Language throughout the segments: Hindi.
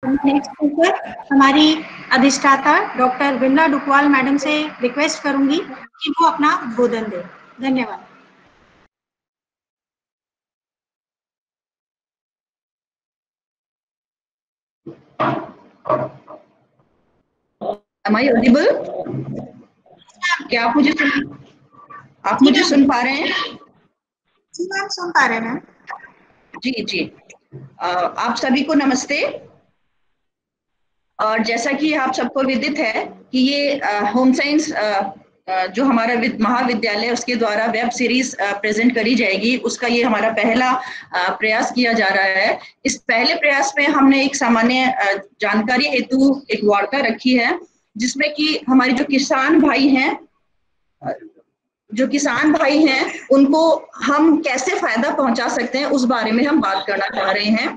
नेक्स्ट स्पीकर हमारी अधिष्ठाता डॉक्टर विमला डुकवाल मैडम से रिक्वेस्ट करूंगी कि वो अपना उद्बोधन दें। धन्यवाद। Am I audible? क्या आप मुझे सुन पा रहे हैं? जी मैम, सुन पा रहे हैं मैम। जी आप सभी को नमस्ते। और जैसा कि आप सबको विदित है कि ये होम साइंस जो हमारा महाविद्यालय उसके द्वारा वेब सीरीज प्रेजेंट करी जाएगी, उसका ये हमारा पहला प्रयास किया जा रहा है। इस पहले प्रयास में हमने एक सामान्य जानकारी हेतु एक वार्ता रखी है, जिसमें कि हमारे जो किसान भाई हैं उनको हम कैसे फायदा पहुंचा सकते हैं उस बारे में हम बात करना चाह रहे हैं।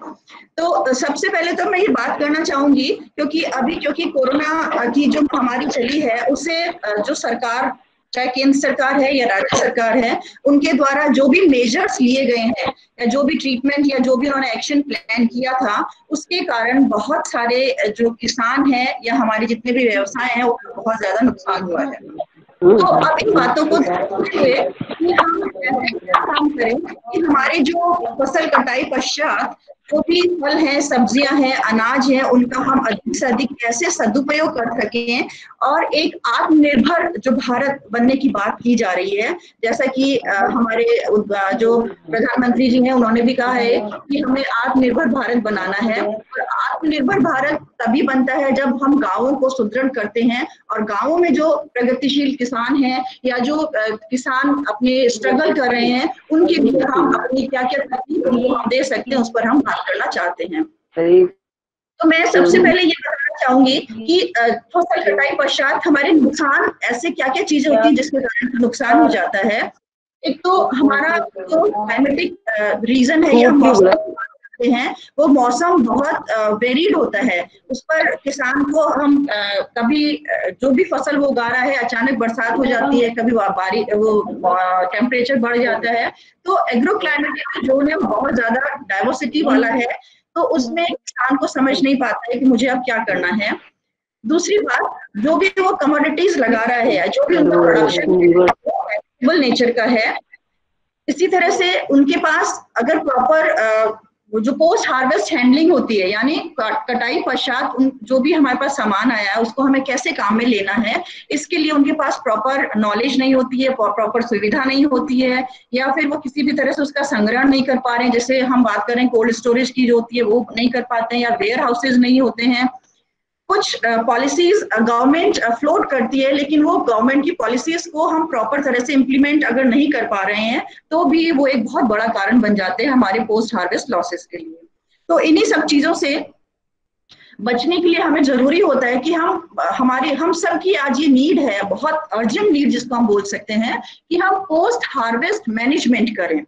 तो सबसे पहले तो मैं ये बात करना चाहूंगी क्योंकि कोरोना की जो महामारी चली है, उससे जो सरकार, चाहे केंद्र सरकार है या राज्य सरकार है, उनके द्वारा जो भी मेजर्स लिए गए हैं या जो भी ट्रीटमेंट या जो भी उन्होंने एक्शन प्लान किया था, उसके कारण बहुत सारे जो किसान हैं या हमारे जितने भी व्यवसाय हैं, वो बहुत ज्यादा नुकसान हुआ है। तो अब इन बातों को देखते हुए कि हम कैसे काम करें कि हमारे जो फसल कटाई पश्चात जो भी फल हैं, सब्जियां हैं, अनाज है, उनका हम अधिक से अधिक कैसे सदुपयोग कर सकें और एक आत्मनिर्भर जो भारत बनने की बात की जा रही है। जैसा कि हमारे जो प्रधानमंत्री जी हैं, उन्होंने भी कहा है कि हमें आत्मनिर्भर भारत बनाना है। और आत्मनिर्भर भारत तभी बनता है जब हम गांवों को सुदृढ़ करते हैं और गांवों में जो प्रगतिशील किसान हैं या जो किसान अपने स्ट्रगल कर रहे हैं, उनके लिए हम अपनी क्या क्या तकलीफ दे सकते हैं, उस पर हम बात करना चाहते हैं। तो मैं सबसे पहले ये बताना चाहूंगी कि फसल कटाई पश्चात हमारे नुकसान ऐसे क्या क्या चीजें होती हैं जिसके कारण नुकसान हो जाता है। एक तो हमारा जो क्लाइमेटिक रीजन है या मौसम हैं, वो मौसम बहुत वेरिड होता है। उस पर किसान को हम कभी जो भी फसल वो उगा रहा है, अचानक बरसात हो जाती है, कभी टेम्परेचर बढ़ जाता है। तो एग्रो क्लाइमेटिक जोन है बहुत ज्यादा डाइवर्सिटी वाला है, तो उसमें किसान को समझ नहीं पाता है कि मुझे अब क्या करना है। दूसरी बात, जो भी वो कमोडिटीज लगा रहा है, जो भी उनका प्रोडक्शन नेचर का है, इसी तरह से उनके पास अगर प्रॉपर जो पोस्ट हार्वेस्ट हैंडलिंग होती है, यानी कटाई पश्चात जो भी हमारे पास सामान आया है उसको हमें कैसे काम में लेना है, इसके लिए उनके पास प्रॉपर नॉलेज नहीं होती है, प्रॉपर सुविधा नहीं होती है, या फिर वो किसी भी तरह से उसका संग्रहण नहीं कर पा रहे हैं। जैसे हम बात करें कोल्ड स्टोरेज की जो होती है वो नहीं कर पाते हैं, या वेयर हाउसेज नहीं होते हैं। कुछ पॉलिसीज गवर्नमेंट फ्लोट करती है, लेकिन वो गवर्नमेंट की पॉलिसीज को हम प्रॉपर तरह से इम्प्लीमेंट अगर नहीं कर पा रहे हैं तो भी वो एक बहुत बड़ा कारण बन जाते हैं हमारे पोस्ट हार्वेस्ट लॉसेस के लिए। तो इन्हीं सब चीजों से बचने के लिए हमें जरूरी होता है कि हम सब की आज ये नीड है, बहुत अर्जेंट नीड जिसको हम बोल सकते हैं, कि हम पोस्ट हार्वेस्ट मैनेजमेंट करें।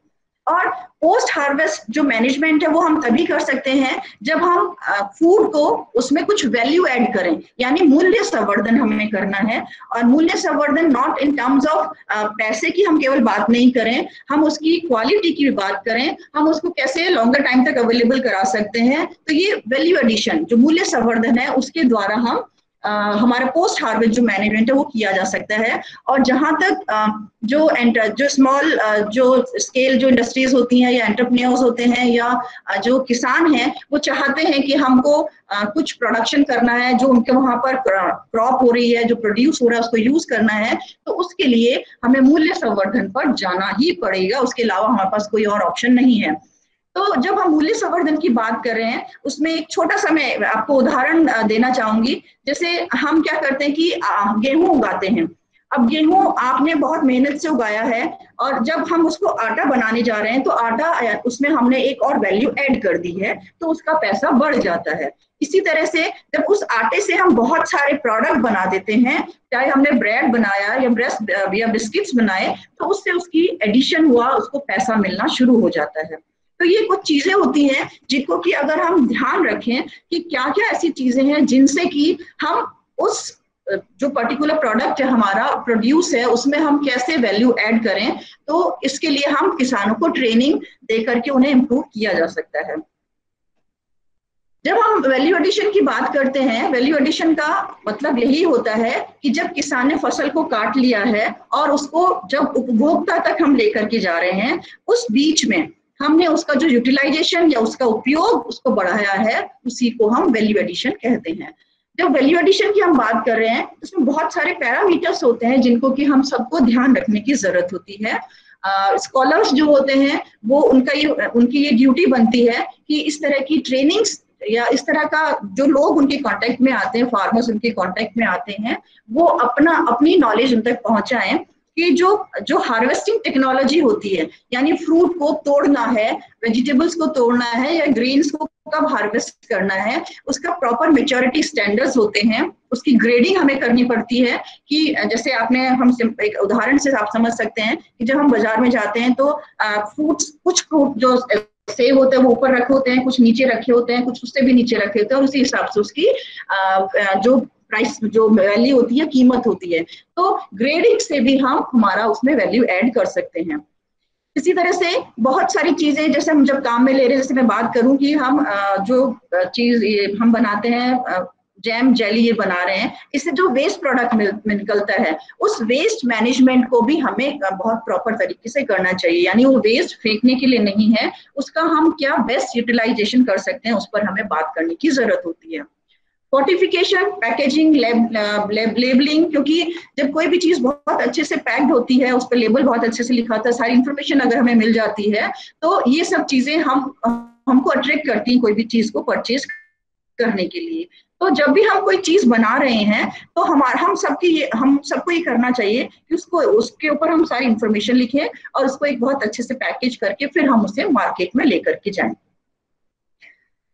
और पोस्ट हार्वेस्ट जो मैनेजमेंट है वो हम तभी कर सकते हैं जब हम फूड को उसमें कुछ वैल्यू ऐड करें, यानी मूल्य संवर्धन हमें करना है। और मूल्य संवर्धन नॉट इन टर्म्स ऑफ पैसे की हम केवल बात नहीं करें, हम उसकी क्वालिटी की भी बात करें, हम उसको कैसे लॉन्गर टाइम तक अवेलेबल करा सकते हैं। तो ये वैल्यू एडिशन जो मूल्य संवर्धन है उसके द्वारा हम हमारा पोस्ट हार्वेस्ट जो मैनेजमेंट है वो किया जा सकता है। और जहां तक जो स्मॉल जो स्केल जो इंडस्ट्रीज होती हैं या एंटरप्रेन्योर्स होते हैं या जो किसान हैं, वो चाहते हैं कि हमको कुछ प्रोडक्शन करना है, जो उनके वहां पर क्रॉप हो रही है, जो प्रोड्यूस हो रहा है, उसको यूज करना है, तो उसके लिए हमें मूल्य संवर्धन पर जाना ही पड़ेगा, उसके अलावा हमारे पास कोई और ऑप्शन नहीं है। तो जब हम मूल्य संवर्धन की बात कर रहे हैं, उसमें एक छोटा सा मैं आपको उदाहरण देना चाहूंगी। जैसे हम क्या करते हैं कि गेहूं उगाते हैं। अब गेहूं आपने बहुत मेहनत से उगाया है, और जब हम उसको आटा बनाने जा रहे हैं तो आटा उसमें हमने एक और वैल्यू ऐड कर दी है, तो उसका पैसा बढ़ जाता है। इसी तरह से जब उस आटे से हम बहुत सारे प्रोडक्ट बना देते हैं, चाहे हमने ब्रेड बनाया या बिस्किट्स बनाए, तो उससे उसकी एडिशन हुआ, उसको पैसा मिलना शुरू हो जाता है। तो ये कुछ चीजें होती हैं जिनको कि अगर हम ध्यान रखें कि क्या क्या ऐसी चीजें हैं जिनसे कि हम उस जो पर्टिकुलर प्रोडक्ट हमारा प्रोड्यूस है उसमें हम कैसे वैल्यू ऐड करें, तो इसके लिए हम किसानों को ट्रेनिंग दे करके उन्हें इम्प्रूव किया जा सकता है। जब हम वैल्यू एडिशन की बात करते हैं, वैल्यू एडिशन का मतलब यही होता है कि जब किसान ने फसल को काट लिया है और उसको जब उपभोक्ता तक हम लेकर के जा रहे हैं, उस बीच में हमने उसका जो यूटिलाइजेशन या उसका उपयोग उसको बढ़ाया है, उसी को हम वैल्यू एडिशन कहते हैं। जब वैल्यू एडिशन की हम बात कर रहे हैं, उसमें बहुत सारे पैरामीटर्स होते हैं जिनको कि हम सबको ध्यान रखने की जरूरत होती है। स्कॉलर्स जो होते हैं वो उनकी ये ड्यूटी बनती है कि इस तरह की ट्रेनिंग्स या इस तरह का जो लोग उनके कांटेक्ट में आते हैं, फार्मर्स उनके कांटेक्ट में आते हैं, वो अपनी नॉलेज उन तक पहुंचाएं कि जो हार्वेस्टिंग टेक्नोलॉजी होती है, यानी फ्रूट को तोड़ना है, वेजिटेबल्स को तोड़ना है या ग्रेन्स को कब हार्वेस्ट करना है, उसका प्रॉपर मेच्योरिटी स्टैंडर्ड्स होते हैं, उसकी ग्रेडिंग हमें करनी पड़ती है। कि जैसे हम एक उदाहरण से आप समझ सकते हैं कि जब हम बाजार में जाते हैं तो कुछ फ्रूट जो सेब होते हैं वो ऊपर रखे होते हैं, कुछ नीचे रखे होते हैं, कुछ उससे भी नीचे रखे होते हैं, और उसी हिसाब से उसकी जो प्राइस, जो वैल्यू होती है, कीमत होती है। तो ग्रेडिंग से भी हम हमारा उसमें वैल्यू ऐड कर सकते हैं। इसी तरह से बहुत सारी चीजें, जैसे हम जब काम में ले रहे हैं, जैसे मैं बात करूं कि हम जो चीज हम बनाते हैं, जैम जेली ये बना रहे हैं, इससे जो वेस्ट प्रोडक्ट निकलता है, उस वेस्ट मैनेजमेंट को भी हमें बहुत प्रॉपर तरीके से करना चाहिए। यानी वो वेस्ट फेंकने के लिए नहीं है, उसका हम क्या बेस्ट यूटिलाइजेशन कर सकते हैं, उस पर हमें बात करने की जरूरत होती है। फोर्टिफिकेशन, पैकेजिंग, लेबलिंग, क्योंकि जब कोई भी चीज बहुत अच्छे से पैक्ड होती है, उस पर लेबल बहुत अच्छे से लिखा होता है, सारी इंफॉर्मेशन अगर हमें मिल जाती है, तो ये सब चीजें हमको अट्रैक्ट करती हैं कोई भी चीज को परचेज करने के लिए। तो जब भी हम कोई चीज बना रहे हैं, तो हम सबको ये करना चाहिए कि उसके ऊपर हम सारी इंफॉर्मेशन लिखें और उसको एक बहुत अच्छे से पैकेज करके फिर हम उसे मार्केट में लेकर के जाएं।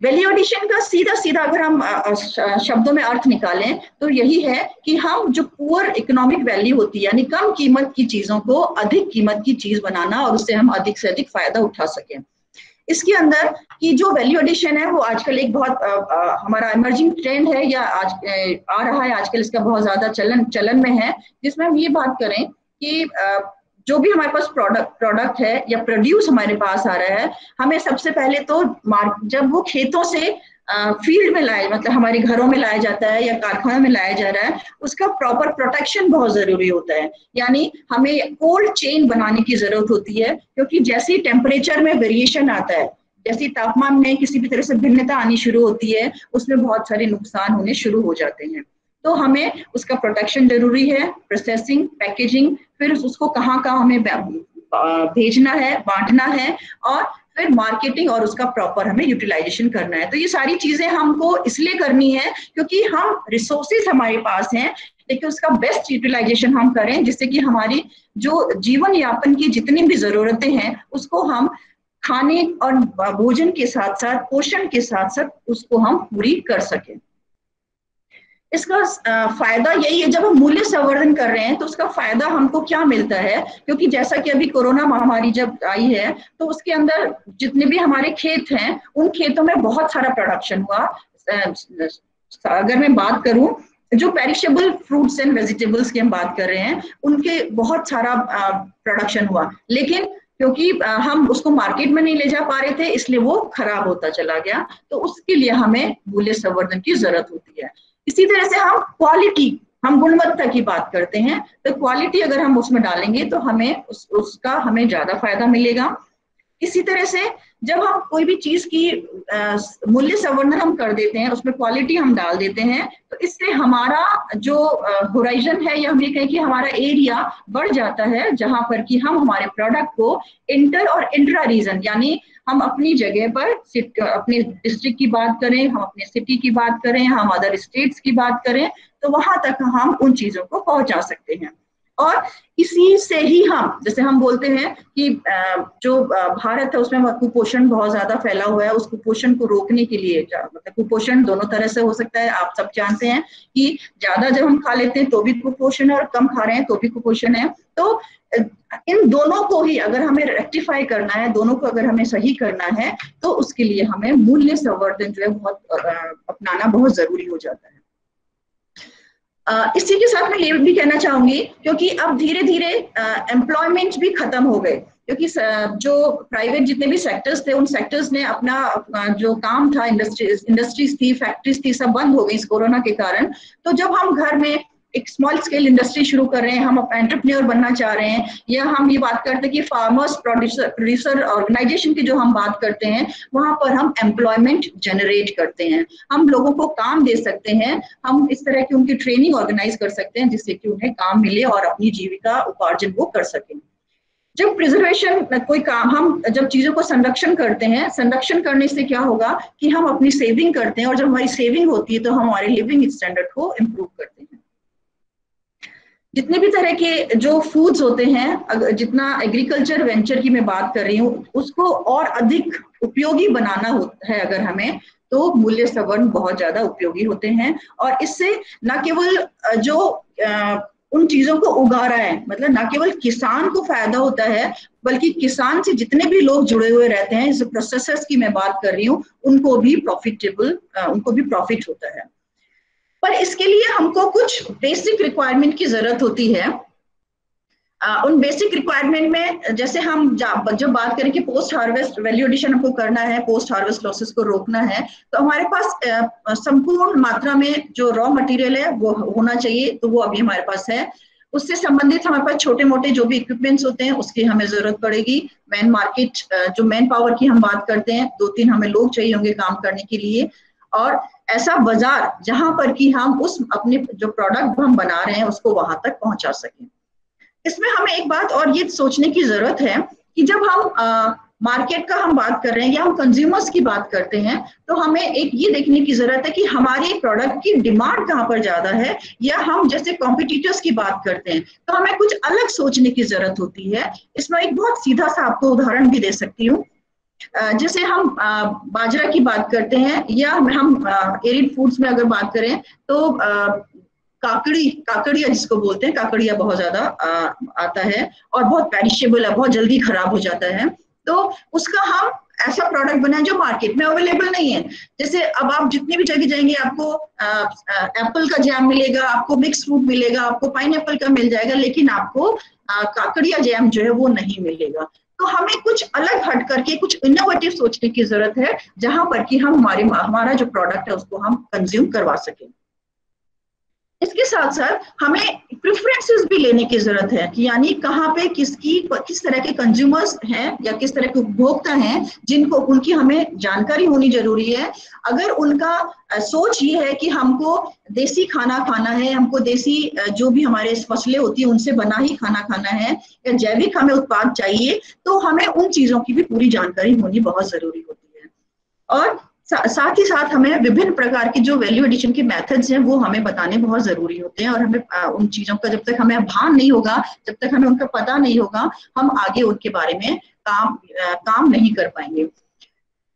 वैल्यू एडिशन का सीधा सीधा अगर हम शब्दों में अर्थ निकालें तो यही है कि हम जो पुअर इकोनॉमिक वैल्यू होती है, यानी कम कीमत की चीजों को अधिक कीमत की चीज बनाना और उससे हम अधिक से अधिक फायदा उठा सकें। इसके अंदर की जो वैल्यू एडिशन है वो आजकल एक बहुत हमारा इमर्जिंग ट्रेंड है, या आ रहा है आजकल, इसका बहुत ज्यादा चलन में है, जिसमें हम ये बात करें कि जो भी हमारे पास प्रोडक्ट है या प्रोड्यूस हमारे पास आ रहा है, हमें सबसे पहले तो जब वो खेतों से फील्ड में मतलब हमारे घरों में लाया जाता है या कारखानों में लाया जा रहा है, उसका प्रॉपर प्रोटेक्शन बहुत जरूरी होता है। यानी हमें कोल्ड चेन बनाने की जरूरत होती है, क्योंकि जैसे ही टेम्परेचर में वेरिएशन आता है, जैसे तापमान में किसी भी तरह से भिन्नता आनी शुरू होती है, उसमें बहुत सारे नुकसान होने शुरू हो जाते हैं। तो हमें उसका प्रोटेक्शन जरूरी है, प्रोसेसिंग, पैकेजिंग, फिर उसको कहाँ हमें भेजना है, बांटना है, और फिर मार्केटिंग और उसका प्रॉपर हमें यूटिलाइजेशन करना है। तो ये सारी चीजें हमको इसलिए करनी है क्योंकि हम रिसोर्सेज हमारे पास हैं, लेकिन उसका बेस्ट यूटिलाइजेशन हम करें, जिससे कि हमारी जो जीवन यापन की जितनी भी जरूरतें हैं उसको हम खाने और भोजन के साथ साथ, पोषण के साथ साथ उसको हम पूरी कर सकें। इसका फायदा यही है, जब हम मूल्य संवर्धन कर रहे हैं तो उसका फायदा हमको क्या मिलता है, क्योंकि जैसा कि अभी कोरोना महामारी जब आई है तो उसके अंदर जितने भी हमारे खेत हैं, उन खेतों में बहुत सारा प्रोडक्शन हुआ। अगर मैं बात करूं, जो पेरिशेबल फ्रूट्स एंड वेजिटेबल्स की हम बात कर रहे हैं, उनके बहुत सारा प्रोडक्शन हुआ, लेकिन क्योंकि हम उसको मार्केट में नहीं ले जा पा रहे थे, इसलिए वो खराब होता चला गया। तो उसके लिए हमें मूल्य संवर्धन की जरूरत होती है। इसी तरह से हम गुणवत्ता की बात करते हैं, तो क्वालिटी अगर हम उसमें डालेंगे तो हमें उसका हमें ज्यादा फायदा मिलेगा। इसी तरह से जब हम कोई भी चीज की मूल्य संवर्धन हम कर देते हैं, उसमें क्वालिटी हम डाल देते हैं, तो इससे हमारा जो होराइजन है, या हम ये कहें कि हमारा एरिया बढ़ जाता है, जहां पर कि हम हमारे प्रोडक्ट को इंटर और इंट्रा रीजन, यानी हम अपनी जगह पर, अपने डिस्ट्रिक्ट की बात करें, हम अपने सिटी की बात करें, हम अदर स्टेट्स की बात करें, तो वहां तक हम उन चीजों को पहुंचा सकते हैं। और इसी से ही हम, जैसे हम बोलते हैं कि जो भारत है उसमें कुपोषण बहुत ज्यादा फैला हुआ है, उस कुपोषण को रोकने के लिए, मतलब कुपोषण दोनों तरह से हो सकता है, आप सब जानते हैं कि ज्यादा जब हम खा लेते हैं तो भी कुपोषण है, और कम खा रहे हैं तो भी कुपोषण है। तो इन दोनों को ही अगर हमें रेक्टिफाई करना है, दोनों को अगर हमें सही करना है, तो उसके लिए हमें मूल्य संवर्धन जो है बहुत अपनाना बहुत जरूरी हो जाता है। इसी के साथ मैं ये भी कहना चाहूंगी, क्योंकि अब धीरे धीरे एम्प्लॉयमेंट भी खत्म हो गए, क्योंकि जो प्राइवेट जितने भी सेक्टर्स थे, उन सेक्टर्स ने अपना जो काम था, इंडस्ट्रीज थी, फैक्ट्रीज थी, सब बंद हो गई इस कोरोना के कारण। तो जब हम घर में एक स्मॉल स्केल इंडस्ट्री शुरू कर रहे हैं, हम एंटरप्रेन्योर बनना चाह रहे हैं, या हम ये बात करते हैं कि फार्मर्स प्रोड्यूसर ऑर्गेनाइजेशन की जो हम बात करते हैं, वहां पर हम एम्प्लॉयमेंट जनरेट करते हैं, हम लोगों को काम दे सकते हैं, हम इस तरह की उनकी ट्रेनिंग ऑर्गेनाइज कर सकते हैं जिससे कि उन्हें काम मिले और अपनी जीविका उपार्जन वो कर सकें। जब प्रिजर्वेशन कोई काम, हम जब चीजों को संरक्षण करते हैं, संरक्षण करने से क्या होगा कि हम अपनी सेविंग करते हैं, और जब हमारी सेविंग होती है तो हम हमारे लिविंग स्टैंडर्ड को इम्प्रूव करते हैं। जितने भी तरह के जो फूड्स होते हैं, जितना एग्रीकल्चर वेंचर की मैं बात कर रही हूँ, उसको और अधिक उपयोगी बनाना है अगर हमें, तो मूल्य संवर्धन बहुत ज्यादा उपयोगी होते हैं। और इससे न केवल जो उन चीजों को उगा रहा है, मतलब न केवल किसान को फायदा होता है, बल्कि किसान से जितने भी लोग जुड़े हुए रहते हैं, जैसे प्रोसेसर्स की मैं बात कर रही हूँ, उनको भी प्रॉफिट होता है। पर इसके लिए हमको कुछ बेसिक रिक्वायरमेंट की जरूरत होती है। उन बेसिक रिक्वायरमेंट में जैसे हम जब बात करें कि पोस्ट हार्वेस्ट वैल्यू एडिशन हमको करना है, पोस्ट हार्वेस्ट लॉसेस को रोकना है, तो हमारे पास संपूर्ण मात्रा में जो रॉ मटेरियल है वो होना चाहिए, तो वो अभी हमारे पास है। उससे संबंधित हमारे पास छोटे मोटे जो भी इक्विपमेंट्स होते हैं उसकी हमें जरूरत पड़ेगी। जो मैन पावर की हम बात करते हैं, 2-3 हमें लोग चाहिए होंगे काम करने के लिए, और ऐसा बाजार जहां पर कि हम उस अपने जो प्रोडक्ट हम बना रहे हैं उसको वहां तक पहुंचा सकें। इसमें हमें एक बात और ये सोचने की जरूरत है कि जब हम मार्केट का हम बात कर रहे हैं या हम कंज्यूमर्स की बात करते हैं, तो हमें एक ये देखने की जरूरत है कि हमारे प्रोडक्ट की डिमांड कहाँ पर ज्यादा है, या हम जैसे कॉम्पिटिटर्स की बात करते हैं तो हमें कुछ अलग सोचने की जरूरत होती है। इसमें एक बहुत सीधा सा आपको उदाहरण भी दे सकती हूँ। जैसे हम बाजरा की बात करते हैं, या हम एरिड फूड्स में अगर बात करें तो काकड़िया जिसको बोलते हैं, काकड़िया बहुत ज्यादा आता है और बहुत पेरिशेबल है, बहुत जल्दी खराब हो जाता है। तो उसका हम ऐसा प्रोडक्ट बनाए जो मार्केट में अवेलेबल नहीं है। जैसे अब आप जितनी भी जगह जाएंगे आपको एप्पल का जैम मिलेगा, आपको मिक्स फ्रूट मिलेगा, आपको पाइनएप्पल का मिल जाएगा, लेकिन आपको काकड़िया जैम जो है वो नहीं मिलेगा। तो हमें कुछ अलग हट करके कुछ इनोवेटिव सोचने की जरूरत है, जहां पर कि हम हमारा जो प्रोडक्ट है उसको हम कंज्यूम करवा सकें। इसके साथ साथ हमें प्रेफरेंसेस भी लेने की जरूरत है कि यानी कहाँ पे किस तरह के कंज्यूमर्स हैं या किस तरह के उपभोक्ता हैं जिनको उनकी हमें जानकारी होनी जरूरी है। अगर उनका सोच ये है कि हमको देसी खाना खाना है, हमको देसी जो भी हमारे फसलें होती है उनसे बना ही खाना खाना है, या जैविक हमें उत्पाद चाहिए, तो हमें उन चीजों की भी पूरी जानकारी होनी बहुत जरूरी होती है। और साथ ही साथ हमें विभिन्न प्रकार की जो वैल्यू एडिशन के मेथड्स हैं वो हमें बताने बहुत जरूरी होते हैं, और हमें उन चीजों का जब तक हमें भान नहीं होगा, जब तक हमें उनका पता नहीं होगा, हम आगे उनके बारे में काम नहीं कर पाएंगे।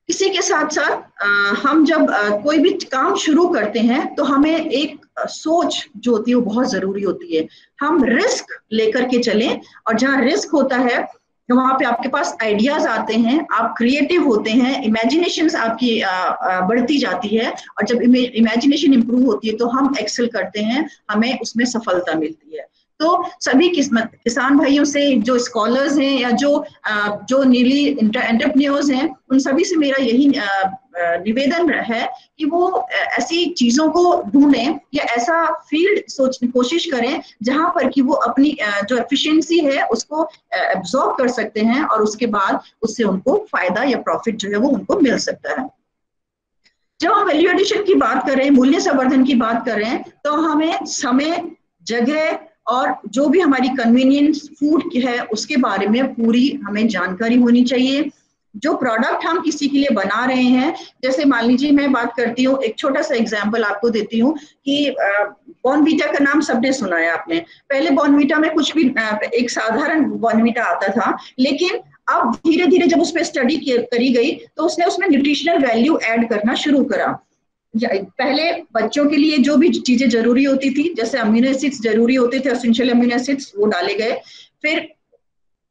इसी के साथ साथ हम जब कोई भी काम शुरू करते हैं तो हमें एक सोच जो होती है वो बहुत जरूरी होती है। हम रिस्क लेकर के चलें, और जहाँ रिस्क होता है वहां पे आपके पास आइडियाज आते हैं, आप क्रिएटिव होते हैं, इमेजिनेशन आपकी बढ़ती जाती है, और जब इमेजिनेशन इंप्रूव होती है तो हम एक्सेल करते हैं, हमें उसमें सफलता मिलती है। तो सभी किसान भाइयों से, जो स्कॉलर्स हैं या जो न्यूली एंटरप्रेन्योर्स हैं, उन सभी से मेरा यही निवेदन है कि वो ऐसी चीजों को ढूंढें या ऐसा फील्ड सोचने की कोशिश करें जहां पर कि वो अपनी जो एफिशिएंसी है उसको एब्जॉर्ब कर सकते हैं, और उसके बाद उससे उनको फायदा या प्रॉफिट जो है वो उनको मिल सकता है। जब हम वैल्यू एडिशन की बात कर रहे हैं, मूल्य संवर्धन की बात कर रहे हैं, तो हमें समय, जगह और जो भी हमारी कन्वीनियंस फूड की है उसके बारे में पूरी हमें जानकारी होनी चाहिए। जो प्रोडक्ट हम किसी के लिए बना रहे हैं, जैसे मान लीजिए मैं बात करती हूँ, एक छोटा सा एग्जांपल आपको देती हूँ कि बॉर्नवीटा का नाम सबने सुना है आपने। पहले बॉर्नवीटा में कुछ भी एक साधारण बॉर्नवीटा आता था, लेकिन अब धीरे धीरे जब उस पर स्टडी करी गई तो उसमें न्यूट्रिशनल वैल्यू ऐड करना शुरू करा। पहले बच्चों के लिए जो भी चीजें जरूरी होती थी, जैसे अमीनो एसिड्स जरूरी होते थे, एसेंशियल अमीनो एसिड्स, वो डाले गए। फिर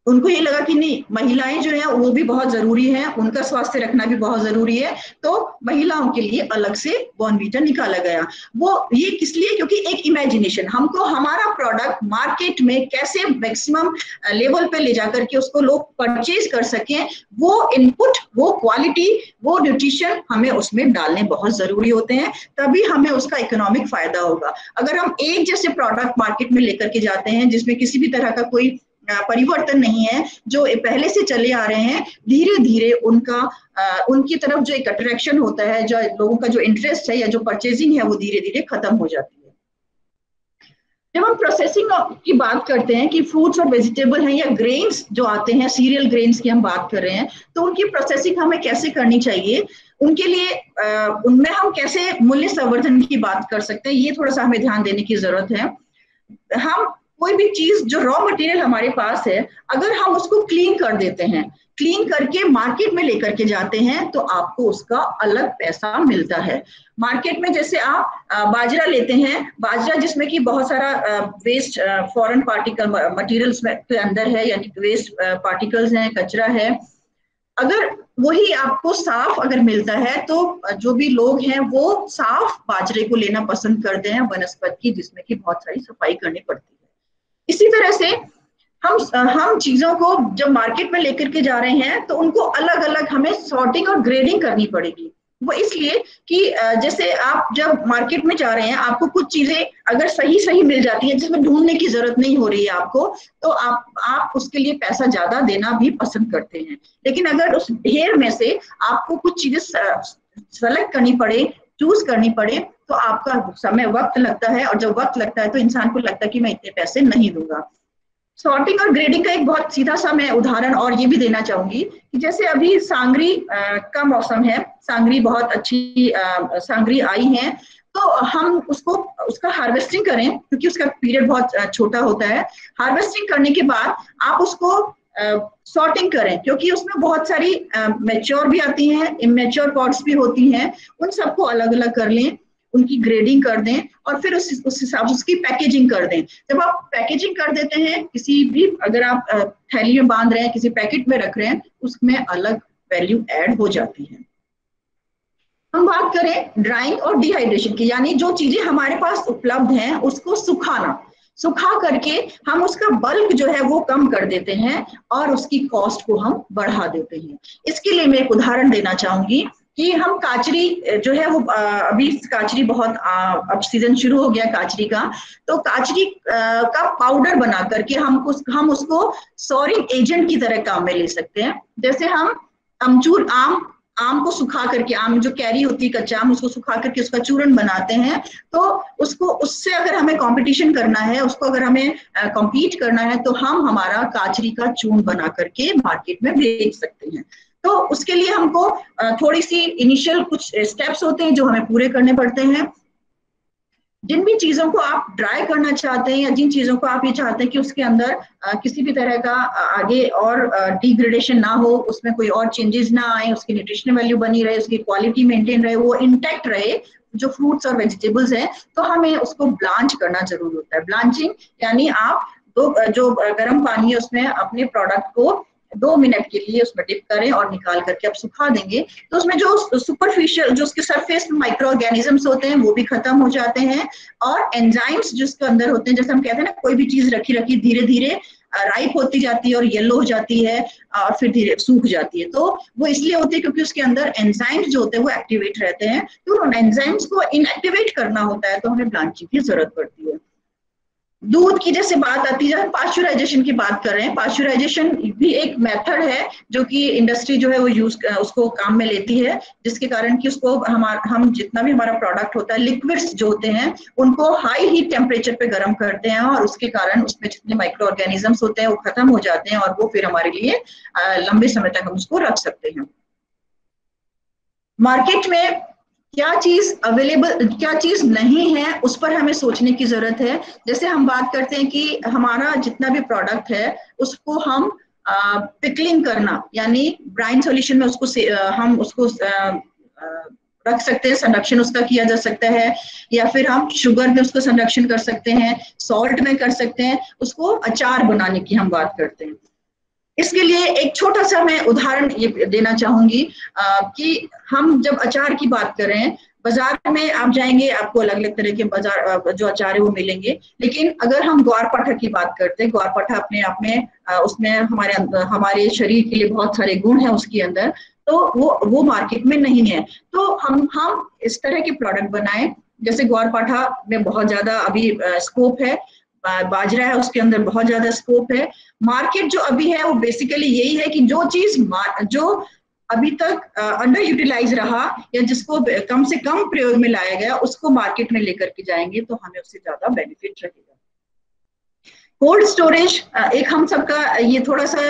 उनको ये लगा कि नहीं, महिलाएं जो है वो भी बहुत जरूरी है, उनका स्वास्थ्य रखना भी बहुत जरूरी है, तो महिलाओं के लिए अलग से बॉर्नवीटा निकाला गया। वो ये किस लिए, क्योंकि एक इमेजिनेशन, हमको हमारा प्रोडक्ट मार्केट में कैसे मैक्सिमम लेवल पे ले जाकर के उसको लोग परचेज कर सकें, वो इनपुट, वो क्वालिटी, वो न्यूट्रिशन हमें उसमें डालने बहुत जरूरी होते हैं, तभी हमें उसका इकोनॉमिक फायदा होगा। अगर हम एक जैसे प्रोडक्ट मार्केट में लेकर के जाते हैं जिसमें किसी भी तरह का कोई परिवर्तन नहीं है, जो पहले से चले आ रहे हैं, धीरे धीरे उनकी तरफ जो एक अट्रैक्शन होता है, जो लोगों का जो इंटरेस्ट है या जो परचेजिंग है, वो धीरे धीरे खत्म हो जाती है। जब हम प्रोसेसिंग की बात करते हैं कि फ्रूट्स और वेजिटेबल हैं या ग्रेन्स जो आते हैं, सीरियल ग्रेन्स की हम बात कर रहे हैं, तो उनकी प्रोसेसिंग हमें कैसे करनी चाहिए, उनके लिए उनमें हम कैसे मूल्य संवर्धन की बात कर सकते हैं, ये थोड़ा सा हमें ध्यान देने की जरूरत है। हम कोई भी चीज जो रॉ मटेरियल हमारे पास है, अगर हम उसको क्लीन कर देते हैं, क्लीन करके मार्केट में लेकर के जाते हैं, तो आपको उसका अलग पैसा मिलता है। मार्केट में जैसे आप बाजरा लेते हैं, बाजरा जिसमें कि बहुत सारा वेस्ट फॉरेन पार्टिकल मटेरियल्स के अंदर है, यानी वेस्ट पार्टिकल्स हैं, कचरा है, अगर वही आपको साफ अगर मिलता है, तो जो भी लोग हैं वो साफ बाजरे को लेना पसंद करते हैं, वनस्पति की, जिसमें कि बहुत सारी सफाई करनी पड़ती है। इसी तरह से हम चीजों को जब मार्केट में लेकर के जा रहे हैं, तो उनको अलग अलग हमें सॉर्टिंग और ग्रेडिंग करनी पड़ेगी। वो इसलिए कि जैसे आप जब मार्केट में जा रहे हैं, आपको कुछ चीजें अगर सही मिल जाती है जिसमें ढूंढने की जरूरत नहीं हो रही है आपको, तो आप उसके लिए पैसा ज्यादा देना भी पसंद करते हैं। लेकिन अगर उस ढेर में से आपको कुछ चीजें सेलेक्ट करनी पड़े, चूज करनी पड़े, तो आपका समय, वक्त लगता है, और जब वक्त लगता है तो इंसान को लगता है कि मैं इतने पैसे नहीं दूंगा। सॉर्टिंग और ग्रेडिंग का एक बहुत सीधा सा मैं उदाहरण और ये भी देना चाहूंगी कि जैसे अभी सांगरी का मौसम है, सांगरी बहुत अच्छी सांगरी आई है, तो हम उसका हार्वेस्टिंग करें, क्योंकि उसका पीरियड बहुत छोटा होता है। हार्वेस्टिंग करने के बाद आप उसको सॉर्टिंग करें, क्योंकि उसमें बहुत सारी मैच्योर भी आती हैं, इमेच्योर पॉड्स भी होती हैं, उन सबको अलग अलग कर लें, उनकी ग्रेडिंग कर दें, और फिर उस हिसाब से उसकी पैकेजिंग कर दें। जब आप पैकेजिंग कर देते हैं, किसी भी, अगर आप थैली में बांध रहे हैं, किसी पैकेट में रख रहे हैं, उसमें अलग वैल्यू ऐड हो जाती है। हम बात करें ड्राइंग और डिहाइड्रेशन की, यानी जो चीजें हमारे पास उपलब्ध हैं उसको सुखा करके हम उसका बल्क जो है वो कम कर देते हैं, और उसकी कॉस्ट को हम बढ़ा देते हैं। इसके लिए मैं एक उदाहरण देना चाहूंगी कि हम काचरी जो है वो अभी काचरी बहुत अब सीजन शुरू हो गया काचरी का, तो काचरी का पाउडर बना करके हम उसको सॉरिंग एजेंट की तरह काम में ले सकते हैं। जैसे हम अमचूर आम को सुखा करके, आम जो कैरी होती है कच्चा आम, उसको सुखा करके उसका चूर्ण बनाते हैं, तो उससे अगर हमें कंपटीशन करना है, उसको अगर हमें कॉम्पीट करना है, तो हम हमारा काचरी का चूर्ण बना करके मार्केट में बेच सकते हैं। तो उसके लिए हमको थोड़ी सी इनिशियल कुछ स्टेप्स होते हैं जो हमें पूरे करने पड़ते हैं। जिन भी चीजों को आप ड्राई करना चाहते हैं, या जिन चीजों को आप ये चाहते हैं कि उसके अंदर किसी भी तरह का आगे और डिग्रेडेशन ना हो, उसमें कोई और चेंजेस ना आए, उसकी न्यूट्रिशनल वैल्यू बनी रहे, उसकी क्वालिटी मेंटेन रहे, वो इंटैक्ट रहे, जो फ्रूट्स और वेजिटेबल्स हैं, तो हमें उसको ब्लांच करना जरूर होता है। ब्लांचिंग यानी आप जो गर्म पानी है उसमें अपने प्रोडक्ट को 2 मिनट के लिए उसमें डिप करें और निकाल करके आप सुखा देंगे, तो उसमें जो सुपरफिशियल, जो उसके सरफेस में माइक्रो ऑर्गेनिजम्स होते हैं, वो भी खत्म हो जाते हैं, और एंजाइम्स जिसके अंदर होते हैं, जैसे हम कहते हैं ना, कोई भी चीज रखी धीरे धीरे राइप होती जाती है और येलो हो जाती है और फिर धीरे सूख जाती है, तो वो इसलिए होती है क्योंकि उसके अंदर एंजाइम्स जो होते हैं वो एक्टिवेट रहते हैं। तो उन एंजाइम्स को इनएक्टिवेट करना होता है, तो हमें ब्लांचिंग की जरूरत पड़ती है। दूध की जैसे बात आती है, पाश्चराइजेशन की बात कर रहे हैं, पाश्चराइजेशन भी एक मेथड है जो कि इंडस्ट्री जो है वो उसको काम में लेती है, जिसके कारण कि उसको हम जितना भी हमारा प्रोडक्ट होता है, लिक्विड्स जो होते हैं उनको हाई हीट टेम्परेचर पे गर्म करते हैं, और उसके कारण उसमें जितने माइक्रो ऑर्गेनिजम्स होते हैं वो खत्म हो जाते हैं, और वो फिर हमारे लिए लंबे समय तक हम उसको रख सकते हैं। मार्केट में क्या चीज अवेलेबल, क्या चीज नहीं है, उस पर हमें सोचने की जरूरत है। जैसे हम बात करते हैं कि हमारा जितना भी प्रोडक्ट है उसको हम पिकलिंग करना, यानी ब्राइन सॉल्यूशन में हम उसको रख सकते हैं, संरक्षण उसका किया जा सकता है, या फिर हम शुगर में उसको संरक्षण कर सकते हैं, सॉल्ट में कर सकते हैं, उसको अचार बनाने की हम बात करते हैं। इसके लिए एक छोटा सा मैं उदाहरण ये देना चाहूंगी कि हम जब अचार की बात कर रहे हैं, बाजार में आप जाएंगे आपको अलग अलग तरह के बाजार जो अचार है वो मिलेंगे, लेकिन अगर हम ग्वारपाठा की बात करते हैं, ग्वारपाठा अपने आप में उसमें हमारे शरीर के लिए बहुत सारे गुण हैं उसके अंदर, तो वो मार्केट में नहीं है। तो हम इस तरह के प्रोडक्ट बनाएं, जैसे ग्वारपाठा में बहुत ज्यादा अभी स्कोप है, बाजरा है उसके अंदर बहुत ज्यादा स्कोप है। मार्केट जो अभी है वो बेसिकली यही है कि जो चीज जो अभी तक अंडर यूटिलाइज रहा या जिसको कम से कम प्रयोग में लाया गया उसको मार्केट में लेकर के जाएंगे तो हमें उससे ज्यादा बेनिफिट रहेगा। कोल्ड स्टोरेज एक हम सबका ये थोड़ा सा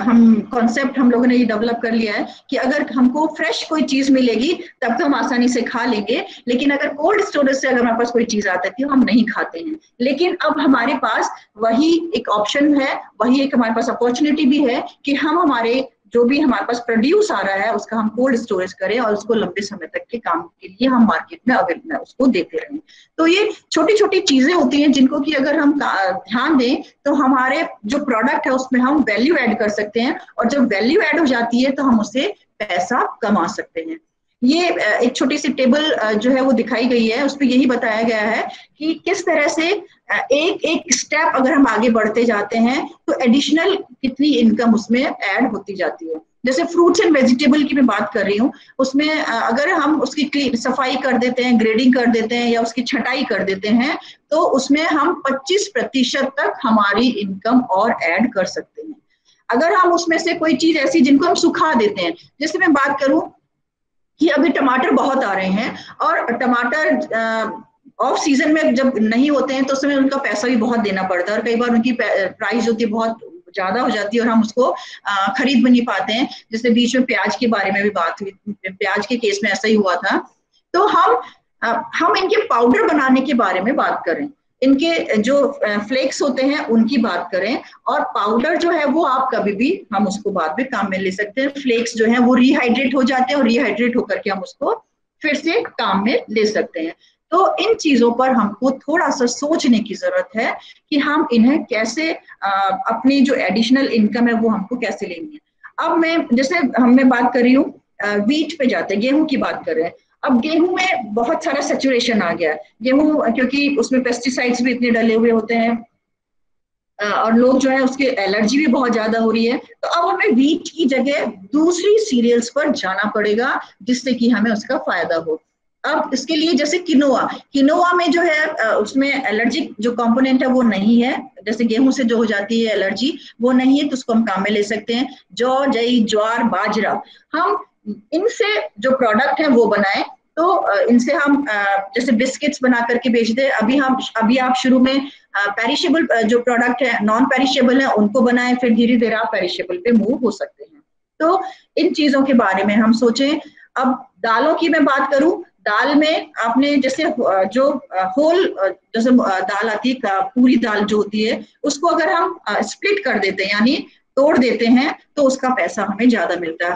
हम कॉन्सेप्ट हम लोगों ने ये डेवलप कर लिया है कि अगर हमको फ्रेश कोई चीज मिलेगी तब तो हम आसानी से खा लेंगे, लेकिन अगर कोल्ड स्टोरेज से अगर हमारे पास कोई चीज आती है हम नहीं खाते हैं। लेकिन अब हमारे पास वही एक ऑप्शन है, वही एक हमारे पास अपॉर्चुनिटी भी है कि हम हमारे जो भी हमारे पास प्रोड्यूस आ रहा है उसका हम कोल्ड स्टोरेज करें और उसको लंबे समय तक के काम के लिए हम मार्केट में अवेलेबल उसको देते रहें। तो ये छोटी छोटी चीजें होती हैं जिनको कि अगर हम ध्यान दें तो हमारे जो प्रोडक्ट है उसमें हम वैल्यू ऐड कर सकते हैं, और जब वैल्यू ऐड हो जाती है तो हम उससे पैसा कमा सकते हैं। ये एक छोटी सी टेबल जो है वो दिखाई गई है, उसमें यही बताया गया है कि किस तरह से एक एक स्टेप अगर हम आगे बढ़ते जाते हैं तो एडिशनल कितनी इनकम उसमें ऐड होती जाती है। जैसे फ्रूट्स एंड वेजिटेबल की मैं बात कर रही हूँ, उसमें अगर हम उसकी सफाई कर देते हैं, ग्रेडिंग कर देते हैं या उसकी छटाई कर देते हैं तो उसमें हम 25% तक हमारी इनकम और ऐड कर सकते हैं। अगर हम उसमें से कोई चीज ऐसी जिनको हम सुखा देते हैं, जैसे मैं बात करूं कि अभी टमाटर बहुत आ रहे हैं और टमाटर ऑफ सीजन में जब नहीं होते हैं तो उसमें उनका पैसा भी बहुत देना पड़ता है और कई बार उनकी प्राइस होती है बहुत ज्यादा हो जाती है और हम उसको खरीद भी नहीं पाते हैं। जैसे बीच में प्याज के बारे में भी बात हुई, प्याज के केस में ऐसा ही हुआ था। तो हम इनके पाउडर बनाने के बारे में बात करें, इनके जो फ्लेक्स होते हैं उनकी बात करें, और पाउडर जो है वो आप कभी भी हम उसको बाद में काम में ले सकते हैं। फ्लेक्स जो है वो रिहाइड्रेट हो जाते हैं और रिहाइड्रेट होकर के हम उसको फिर से काम में ले सकते हैं। तो इन चीजों पर हमको थोड़ा सा सोचने की जरूरत है कि हम इन्हें कैसे अपनी जो एडिशनल इनकम है वो हमको कैसे लेनी है। अब मैं जैसे हमने बात कर रही हूँ वीट पे जाते हैं, गेहूं की बात कर रहे हैं। अब गेहूं में बहुत सारा सैचुरेशन आ गया है, गेहूं क्योंकि उसमें पेस्टिसाइड्स भी इतने डले हुए होते हैं और लोग जो है उसके एलर्जी भी बहुत ज्यादा हो रही है। तो अब हमें वीट की जगह दूसरी सीरियल्स पर जाना पड़ेगा जिससे कि हमें उसका फायदा हो। अब इसके लिए जैसे किनोआ में जो है उसमें एलर्जिक जो कंपोनेंट है वो नहीं है, जैसे गेहूं से जो हो जाती है एलर्जी वो नहीं है, तो उसको हम काम में ले सकते हैं। जौ, जई, ज्वार, बाजरा, हम इनसे जो प्रोडक्ट है वो बनाएं। तो इनसे हम जैसे बिस्किट्स बना करके बेचते हैं। अभी आप शुरू में पेरिशेबल जो प्रोडक्ट है, नॉन पेरिशेबल है, उनको बनाएं, फिर धीरे धीरे आप पेरिशेबल पे मूव हो सकते हैं। तो इन चीजों के बारे में हम सोचें। अब दालों की मैं बात करूं, दाल में आपने जैसे जो होल जैसे दाल आती है, पूरी दाल जो होती है उसको अगर हम स्प्लिट कर देते हैं यानी तोड़ देते हैं तो उसका पैसा हमें ज्यादा मिलता है।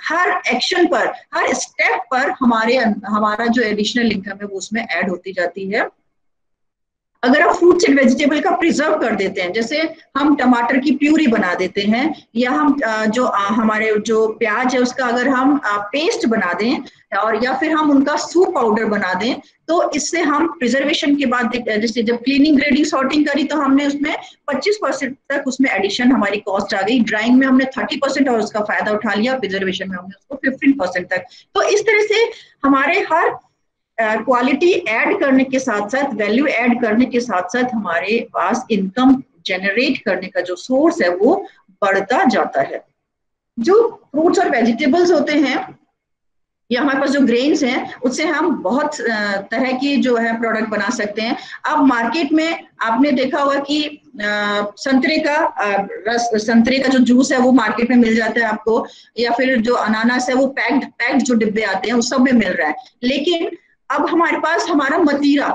हर एक्शन पर, हर स्टेप पर हमारा जो एडिशनल इनकम है वो उसमें ऐड होती जाती है। अगर हम फ्रूट्स एंड वेजिटेबल का प्रिजर्व कर देते हैं, जैसे हम टमाटर की प्यूरी बना देते हैं या हम हमारे जो प्याज है उसका अगर हम पेस्ट बना दें और या फिर हम उनका सूप पाउडर बना दें, तो इससे हम प्रिजर्वेशन के बाद जैसे जब क्लीनिंग, ग्रेडिंग, सॉर्टिंग करी तो हमने उसमें 25% तक उसमें एडिशन हमारी कॉस्ट आ गई। ड्राइंग में हमने 30% और उसका फायदा उठा लिया, प्रिजर्वेशन में हमने उसको 15% तक। तो इस तरह से हमारे हर क्वालिटी ऐड करने के साथ साथ, वैल्यू ऐड करने के साथ साथ हमारे पास इनकम जनरेट करने का जो सोर्स है वो बढ़ता जाता है। जो फ्रूट्स और वेजिटेबल्स होते हैं या हमारे पास जो ग्रेन्स हैं उससे हम बहुत तरह की जो है प्रोडक्ट बना सकते हैं। अब मार्केट में आपने देखा होगा कि संतरे का जो जूस है वो मार्केट में मिल जाता है आपको, या फिर जो अनानास है वो पैक्ड जो डिब्बे आते हैं उस सब में मिल रहा है। लेकिन अब हमारे पास हमारा मतीरा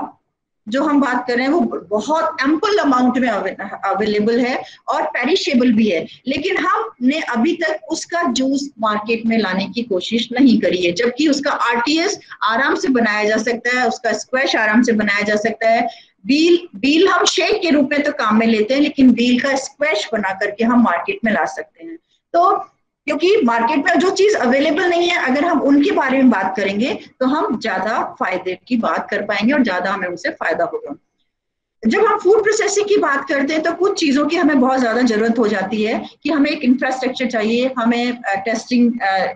जो हम बात कर रहे हैं वो बहुत एम्पल अमाउंट में अवेलेबल है और पेरिशेबल भी है, लेकिन हमने अभी तक उसका जूस मार्केट में लाने की कोशिश नहीं करी है, जबकि उसका आरटीएस आराम से बनाया जा सकता है, उसका स्क्वैश आराम से बनाया जा सकता है। बील हम शेक के रूप में तो काम में लेते हैं, लेकिन बील का स्क्वैश बना करके हम मार्केट में ला सकते हैं। तो क्योंकि मार्केट में जो चीज अवेलेबल नहीं है, अगर हम उनके बारे में बात करेंगे तो हम ज्यादा फायदे की बात कर पाएंगे और ज्यादा हमें उनसे फायदा होगा। जब हम फूड प्रोसेसिंग की बात करते हैं तो कुछ चीजों की हमें बहुत ज्यादा जरूरत हो जाती है कि हमें एक इंफ्रास्ट्रक्चर चाहिए, हमें टेस्टिंग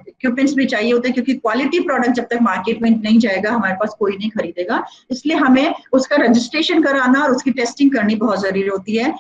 इक्विपमेंट्स भी चाहिए होते हैं, क्योंकि क्वालिटी प्रोडक्ट जब तक मार्केट में नहीं जाएगा हमारे पास कोई नहीं खरीदेगा। इसलिए हमें उसका रजिस्ट्रेशन कराना और उसकी टेस्टिंग करनी बहुत जरूरी होती है।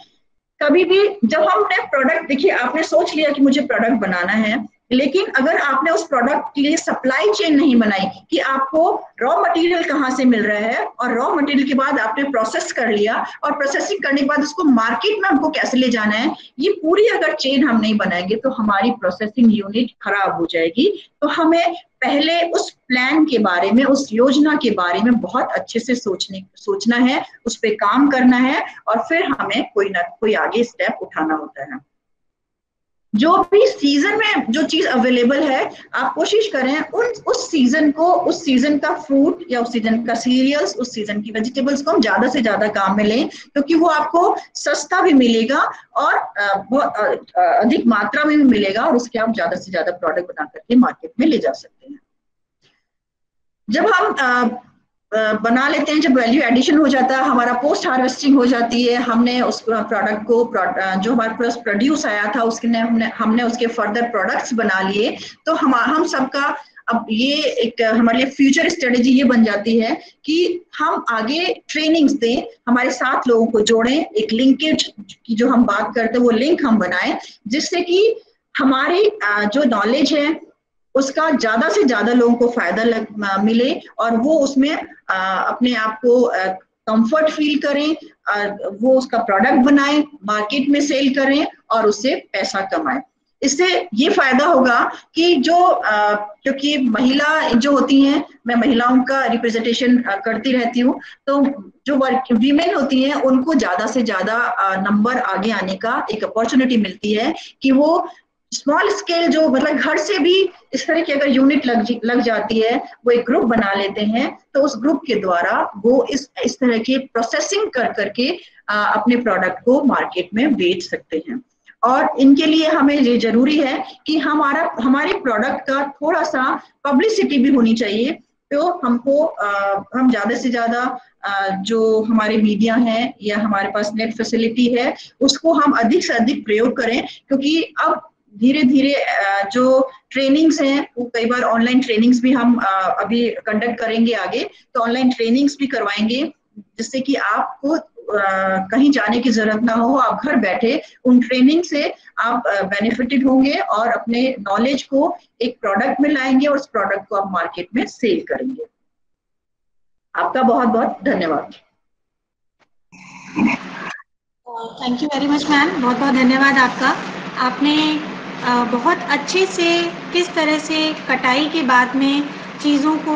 कभी भी जब हमने प्रोडक्ट, देखिए आपने सोच लिया कि मुझे प्रोडक्ट बनाना है, लेकिन अगर आपने उस प्रोडक्ट के लिए सप्लाई चेन नहीं बनाई कि आपको रॉ मटेरियल कहाँ से मिल रहा है, और रॉ मटेरियल के बाद आपने प्रोसेस कर लिया और प्रोसेसिंग करने के बाद उसको मार्केट में हमको कैसे ले जाना है, ये पूरी अगर चेन हम नहीं बनाएंगे तो हमारी प्रोसेसिंग यूनिट खराब हो जाएगी। तो हमें पहले उस प्लान के बारे में, उस योजना के बारे में बहुत अच्छे से सोचना है, उस पर काम करना है, और फिर हमें कोई ना कोई आगे स्टेप उठाना होता है। जो भी सीजन में जो चीज अवेलेबल है, आप कोशिश करें उस सीजन को, उस सीजन का फ्रूट या उस सीजन का सीरियल्स, उस सीजन की वेजिटेबल्स को हम ज्यादा से ज्यादा काम में लें, क्योंकि वो आपको सस्ता भी मिलेगा और बहुत अधिक मात्रा में भी मिलेगा, और उसके आप ज्यादा से ज्यादा प्रोडक्ट बना करके मार्केट में ले जा सकते हैं। जब हम बना लेते हैं, जब वैल्यू एडिशन हो जाता है, हमारा पोस्ट हार्वेस्टिंग हो जाती है, हमने उस प्रोडक्ट को, जो हमारे पास प्रोड्यूस आया था उसके हमने उसके फर्दर प्रोडक्ट्स बना लिए, तो हम सबका अब ये एक हमारे लिए फ्यूचर स्ट्रेटेजी ये बन जाती है कि हम आगे ट्रेनिंग्स दें, हमारे साथ लोगों को जोड़ें, एक लिंकेज की जो हम बात करते हैं वो लिंक हम बनाएं, जिससे कि हमारी जो नॉलेज है उसका ज्यादा से ज्यादा लोगों को फायदा मिले, और वो उसमें अपने आप को कंफर्ट फील करें, वो उसका प्रोडक्ट बनाएं, मार्केट में सेल करें और उससे पैसा कमाएं। इससे ये फायदा होगा कि जो क्योंकि महिला जो होती हैं, मैं महिलाओं का रिप्रेजेंटेशन करती रहती हूँ, तो जो वीमेन होती हैं उनको ज्यादा से ज्यादा नंबर आगे आने का एक अपॉर्चुनिटी मिलती है कि वो स्मॉल स्केल, जो मतलब घर से भी इस तरह की अगर यूनिट लग जाती है, वो एक ग्रुप बना लेते हैं, तो उस ग्रुप के द्वारा वो इस तरह की प्रोसेसिंग कर करके अपने प्रोडक्ट को मार्केट में बेच सकते हैं। और इनके लिए हमें ये जरूरी है कि हमारे प्रोडक्ट का थोड़ा सा पब्लिसिटी भी होनी चाहिए। तो हम ज्यादा से ज्यादा जो हमारे मीडिया है या हमारे पास नेट फैसिलिटी है, उसको हम अधिक से अधिक प्रयोग करें, क्योंकि अब धीरे धीरे जो ट्रेनिंग्स हैं वो कई बार ऑनलाइन ट्रेनिंग्स भी हम अभी कंडक्ट करेंगे आगे, तो ऑनलाइन ट्रेनिंग्स भी करवाएंगे, जिससे कि आपको कहीं जाने की जरूरत ना हो, आप घर बैठे उन ट्रेनिंग से आप बेनिफिटेड होंगे और अपने नॉलेज को एक प्रोडक्ट में लाएंगे और उस प्रोडक्ट को आप मार्केट में सेल करेंगे। आपका बहुत बहुत धन्यवाद। Thank you very much ma'am, बहुत बहुत धन्यवाद आपका। आपने बहुत अच्छे से किस तरह से कटाई के बाद में चीज़ों को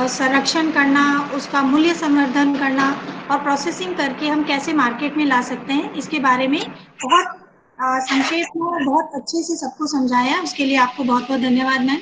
संरक्षण करना, उसका मूल्य संवर्धन करना और प्रोसेसिंग करके हम कैसे मार्केट में ला सकते हैं, इसके बारे में बहुत संक्षेप में बहुत अच्छे से सबको समझाया। उसके लिए आपको बहुत बहुत धन्यवाद मैम।